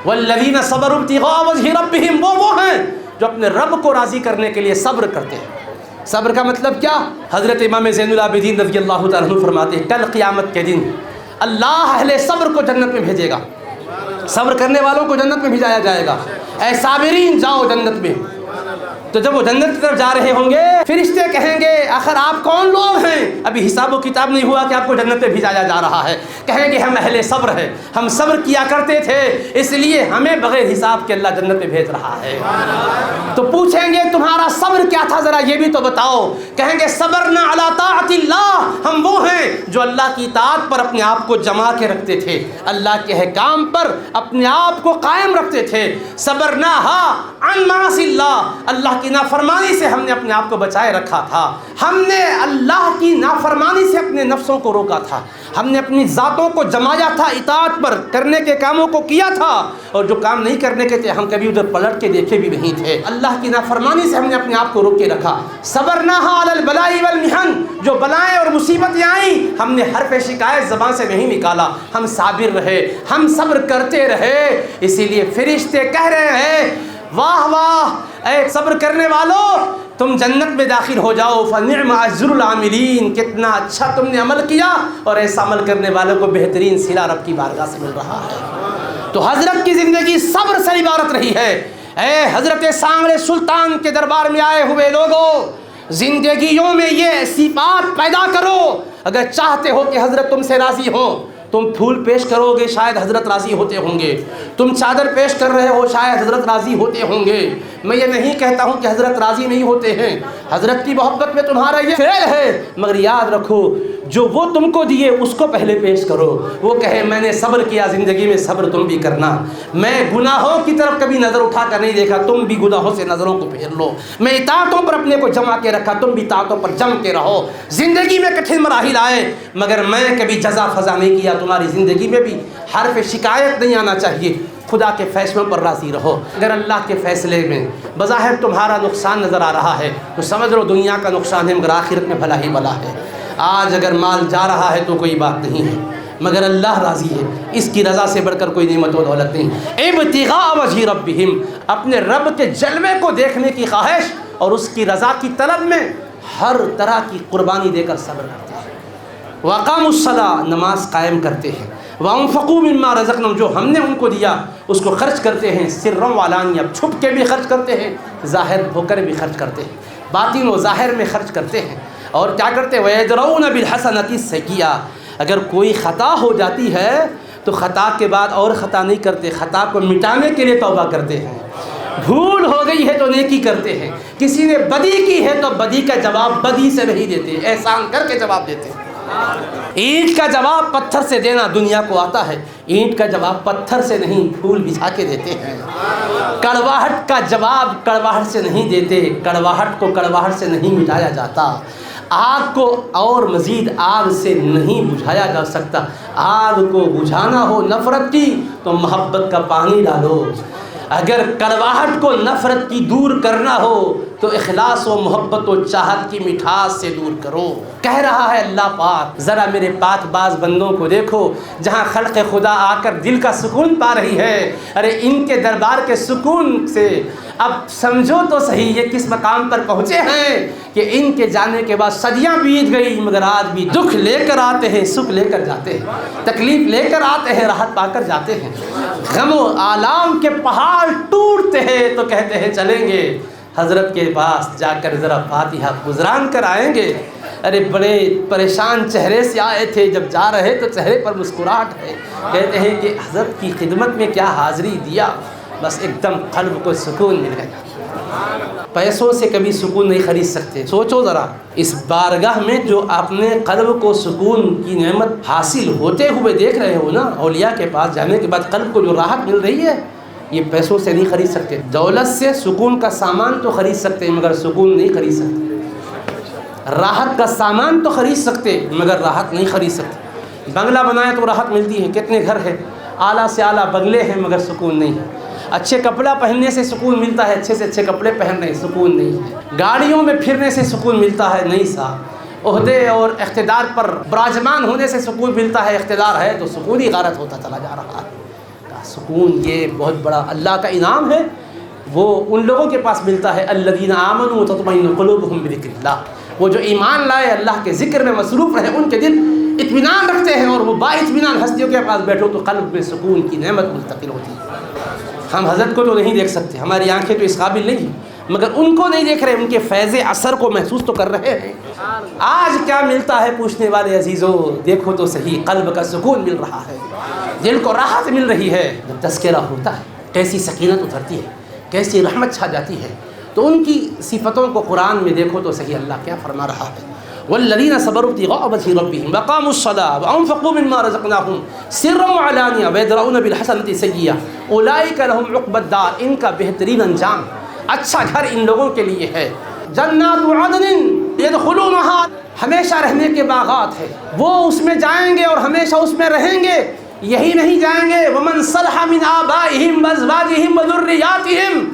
والذین صبروا ابتغاء وجہ ربہم، وہ ہیں جو اپنے رب کو راضی کرنے کے لیے صبر کرتے ہیں۔ صبر کا مطلب کیا؟ حضرت امام زین العابدین رضی اللہ تعالیٰ عنہ فرماتے ہیں کل قیامت کے دن اللہ اہل صبر کو جنت میں بھیجے گا، صبر کرنے والوں کو جنت میں بھیجایا جائے گا، اے صابرین جاؤ جنت میں۔ تو جب وہ جنت کی طرف جا رہے ہوں گے فرشتے کہیں گے آخر آپ کون لوگ ہیں؟ ابھی حساب و کتاب نہیں ہوا کہ آپ کو جنت میں بھیجایا جا رہا ہے۔ کہیں گے ہم اہل صبر ہیں، ہم صبر کیا کرتے تھے اس لیے ہمیں بغیر حساب کے اللہ جنت میں بھیج رہا ہے۔ تو پوچھیں گے تمہارا صبر کیا تھا ذرا یہ بھی تو بتاؤ۔ کہیں گے صبرنا علی طاعت اللہ، ہم وہ ہیں جو اللہ کی اطاعت پر اپنے آپ کو جما کے رکھتے تھے، اللہ کے احکام پر اپنے آپ کو قائم رکھتے تھے۔ صبرنا عن معاصی اللہ، اللہ کی نافرمانی سے ہم نے اپنے آپ کو بچائے رکھا تھا، ہم نے اللہ کی نافرمانی سے اپنے نفسوں کو روکا تھا، ہم نے اپنی ذاتوں کو جمایا تھا، اطاعت پر کرنے کے کاموں کو کیا تھا، اور جو کام نہیں کرنے کے تھے ہم کبھی ادھر پلٹ کے دیکھے بھی نہیں تھے۔ اللہ کی نافرمانی سے ہم نے اپنے آپ کو روک کے رکھا۔ صبرنا علی البلاء والمحن، جو بلائیں اور مصیبتیں آئیں ہم نے حرف شکایت زبان سے نہیں نکالا، ہم صابر رہے، ہم صبر کرتے رہے۔ اسی لیے فرشتے کہہ رہے ہیں واہ واہ اے صبر کرنے والوں، تم جنت میں داخل ہو جاؤ، فنعم اجر العاملین، کتنا اچھا تم نے عمل کیا اور ایسا عمل کرنے والوں کو بہترین صلہ رب کی بارگاہ سے مل رہا ہے۔ تو حضرت کی زندگی صبر سے عبارت رہی ہے۔ اے حضرت سانگڑے سلطان کے دربار میں آئے ہوئے لوگوں، زندگیوں میں یہ صفات پیدا کرو، اگر چاہتے ہو کہ حضرت تم سے راضی ہو۔ تم پھول پیش کرو گے شاید حضرت راضی ہوتے ہوں گے، تم چادر پیش کر رہے ہو شاید حضرت راضی ہوتے ہوں گے۔ میں یہ نہیں کہتا ہوں کہ حضرت راضی نہیں ہوتے ہیں، حضرت کی محبت میں تمہارا یہ فعل ہے، مگر یاد رکھو جو وہ تم کو دیے اس کو پہلے پیش کرو۔ وہ کہے میں نے صبر کیا زندگی میں، صبر تم بھی کرنا۔ میں گناہوں کی طرف کبھی نظر اٹھا کر نہیں دیکھا، تم بھی گناہوں سے نظروں کو پھیر لو۔ میں اطاعتوں پر اپنے کو جمع کے رکھا، تم بھی اطاعتوں پر جم کے رہو۔ زندگی میں کٹھن مراحل آئے مگر میں کبھی جزا فضا نہیں کیا، تمہاری زندگی میں بھی حرف شکایت نہیں آنا چاہیے۔ خدا کے فیصلوں پر راضی رہو۔ اگر اللہ کے فیصلے میں بظاہر تمہارا نقصان نظر آ رہا ہے تو سمجھ لو دنیا کا نقصان ہے مگر آخرت میں بھلا ہی بھلا ہے۔ آج اگر مال جا رہا ہے تو کوئی بات نہیں ہے مگر اللہ راضی ہے، اس کی رضا سے بڑھ کر کوئی نعمت و دولت نہیں۔ ابتغاء وجہ ربہم، اپنے رب کے جلوے کو دیکھنے کی خواہش اور اس کی رضا کی طلب میں ہر طرح کی قربانی دے کر صبر کرتے ہیں۔ وَأَقَامُوا الصَّلَاةَ، نماز قائم کرتے ہیں۔ وَأَنفَقُوا مِمَّا رَزَقْنَاهُمْ، جو ہم نے ان کو دیا اس کو خرچ کرتے ہیں، سرًّا وعلانیہ، چھپ کے بھی خرچ کرتے ہیں، ظاہر ہو کر بھی خرچ کرتے ہیں، باطن و ظاہر میں خرچ کرتے ہیں۔ اور کیا کرتے ہیں؟ وَيَدْرَؤُونَ بِالْحَسَنَةِ السَّيِّئَةَ، اگر کوئی خطا ہو جاتی ہے تو خطا کے بعد اور خطا نہیں کرتے، خطا کو مٹانے کے لیے توبہ کرتے ہیں۔ بھول ہو گئی ہے تو نیکی کرتے ہیں، کسی نے بدی کی ہے تو بدی کا جواب بدی سے نہیں دیتے، احسان کر کے جواب دیتے ہیں۔ اینٹ کا جواب پتھر سے دینا دنیا کو آتا ہے، اینٹ کا جواب پتھر سے نہیں پھول بچھا کے دیتے ہیں۔ کڑواہٹ کا جواب کڑواہٹ سے نہیں دیتے، کڑواہٹ کو کڑواہٹ سے نہیں مٹایا جاتا۔ آگ کو اور مزید آگ سے نہیں بجھایا جا سکتا، آگ کو بجھانا ہو نفرت کی تو محبت کا پانی ڈالو، اگر کڑواہٹ کو نفرت کی دور کرنا ہو تو اخلاص و محبت و چاہت کی مٹھاس سے دور کرو۔ کہہ رہا ہے اللہ پاک ذرا میرے پاک باز بندوں کو دیکھو، جہاں خلق خدا آ کر دل کا سکون پا رہی ہے، ارے ان کے دربار کے سکون سے اب سمجھو تو صحیح یہ کس مقام پر پہنچے ہیں کہ ان کے جانے کے بعد صدیاں بیت گئی مگر آج بھی دکھ لے کر آتے ہیں، سکھ لے کر جاتے ہیں، تکلیف لے کر آتے ہیں، راحت پا کر جاتے ہیں۔ غم و آلام کے پہاڑ ٹوٹتے ہیں تو کہتے ہیں چلیں گے حضرت کے پاس جا کر ذرا فاتحہ گزران کر آئیں گے۔ ارے بڑے پریشان چہرے سے آئے تھے، جب جا رہے تو چہرے پر مسکراہٹ ہے، کہتے ہیں کہ حضرت کی خدمت میں کیا حاضری دیا، بس ایک دم قلب کو سکون مل گیا۔ پیسوں سے کبھی سکون نہیں خرید سکتے، سوچو ذرا اس بارگاہ میں جو اپنے قلب کو سکون کی نعمت حاصل ہوتے ہوئے دیکھ رہے ہو نا، اولیاء کے پاس جانے کے بعد قلب کو جو راحت مل رہی ہے یہ پیسوں سے نہیں خرید سکتے۔ دولت سے سکون کا سامان تو خرید سکتے ہیں مگر سکون نہیں خرید سکتے، راحت کا سامان تو خرید سکتے مگر راحت نہیں خرید سکتے۔ بنگلہ بنائے تو راحت ملتی ہے، کتنے گھر ہیں اعلیٰ سے اعلیٰ بنگلے ہیں مگر سکون نہیں ہے۔ اچھے کپڑا پہننے سے سکون ملتا ہے، اچھے سے اچھے کپڑے پہننے سے سکون نہیں ہے۔ گاڑیوں میں پھرنے سے سکون ملتا ہے، نہیں صاحب۔ عہدے اور اقتدار پر براجمان ہونے سے سکون ملتا ہے، اقتدار ہے تو سکون ہی غارت ہوتا چلا جا رہا ہے۔ سکون یہ بہت بڑا اللہ کا انعام ہے، وہ ان لوگوں کے پاس ملتا ہے الذین آمنوا وتطمئن قلوبہم بذکر اللہ، وہ جو ایمان لائے اللہ کے ذکر میں مصروف رہے ان کے دل اطمینان رکھتے ہیں، اور وہ با اطمینان ہستیوں کے پاس بیٹھو تو قلب میں سکون کی نعمت منتقل ہوتی ہے۔ ہم حضرت کو تو نہیں دیکھ سکتے، ہماری آنکھیں تو اس قابل نہیں ہیں، مگر ان کو نہیں دیکھ رہے، ان کے فیض اثر کو محسوس تو کر رہے ہیں۔ آج کیا ملتا ہے پوچھنے والے عزیزوں؟ دیکھو تو صحیح، قلب کا سکون مل رہا ہے، دل کو راحت مل رہی ہے۔ جب تذکرہ ہوتا ہے کیسی سکینت اترتی ہے، کیسی رحمت چھا جاتی ہے۔ تو ان کی صفتوں کو قرآن میں دیکھو تو صحیح اللہ کیا فرما رہا ہے، والذین صبروا ابتغاء وجہ ربہم وأقاموا الصلاة وأنفقوا مما رزقناہم سرا وعلانیہ ویدرؤون بالحسنۃ السیئۃ اولئک لہم عقبی الدار، ان کا بہترین انجام، اچھا گھر ان لوگوں کے لیے ہے، جنات عدن یدخلونہا، ہمیشہ رہنے کے باغات ہے، وہ اس میں جائیں گے اور ہمیشہ اس میں رہیں گے۔ یہی نہیں جائیں گے، ومن صلح من آبائہم وازواجہم وذریاتہم،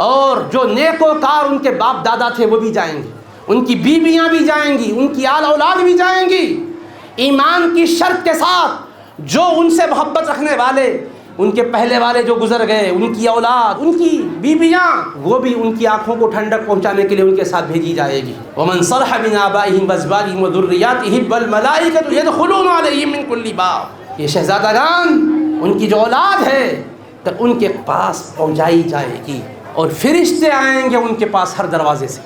اور جو نیک وکار ان کے باپ دادا تھے وہ بھی جائیں گے، ان کی بیویاں بھی جائیں گی، ان کی آل اولاد بھی جائیں گی، ایمان کی شرط کے ساتھ۔ جو ان سے محبت رکھنے والے، ان کے پہلے والے جو گزر گئے، ان کی اولاد، ان کی بیویاں، وہ بھی ان کی آنکھوں کو ٹھنڈک پہنچانے کے لیے ان کے ساتھ بھیجی جائے گی۔ ومن صلح من آبائہم وازواجہم وذریاتہم والملائکۃ یدخلون علیہم من کل باب، یہ شہزادگان، ان کی جو اولاد ہے تو ان کے پاس پہنچائی جائے گی، اور فرشتے آئیں گے ان کے پاس ہر دروازے سے۔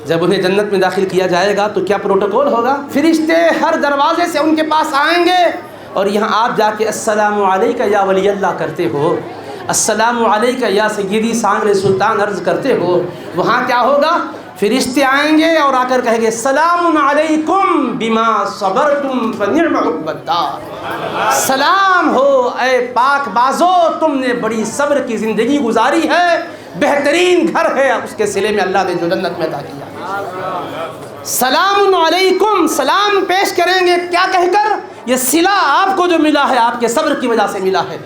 جب انہیں جنت میں داخل کیا جائے گا تو کیا پروٹوکول ہوگا؟ فرشتے ہر دروازے سے ان کے پاس آئیں گے، اور یہاں آپ جا کے السلام علیکہ یا ولی اللہ کرتے ہو، السلام علیکہ یا سیدی سانگل سلطان عرض کرتے ہو، وہاں کیا ہوگا؟ فرشتے آئیں گے اور آ کر کہیں گے سلام علیکم بما صبرتم فنعم عقبی الدار، سلام ہو اے پاک بازو، تم نے بڑی صبر کی زندگی گزاری ہے، بہترین گھر ہے اس کے صلے میں اللہ نے جو جنت میں عطا کیا۔ سلام علیکم، سلام پیش کریں گے کیا کہہ کر؟ یہ صلہ آپ کو جو ملا ہے آپ کے صبر کی وجہ سے ملا ہے،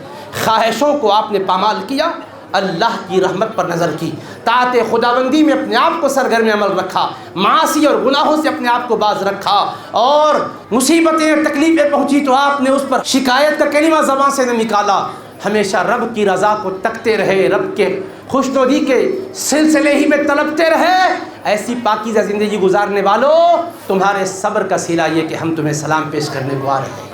خواہشوں کو آپ نے پامال کیا، اللہ کی رحمت پر نظر کی، طاعت خداوندی میں اپنے آپ کو سرگرم عمل رکھا، معاصی اور گناہوں سے اپنے آپ کو باز رکھا، اور مصیبتیں اور تکلیفیں پہنچی تو آپ نے اس پر شکایت کا کلمہ زبان سے نہ نکالا، ہمیشہ رب کی رضا کو تکتے رہے، رب کے خوشنودی کے سلسلے ہی میں طلبتے رہے۔ ایسی پاکیزہ زندگی گزارنے والوں، تمہارے صبر کا صلہ یہ کہ ہم تمہیں سلام پیش کرنے کو آ رہے ہیں۔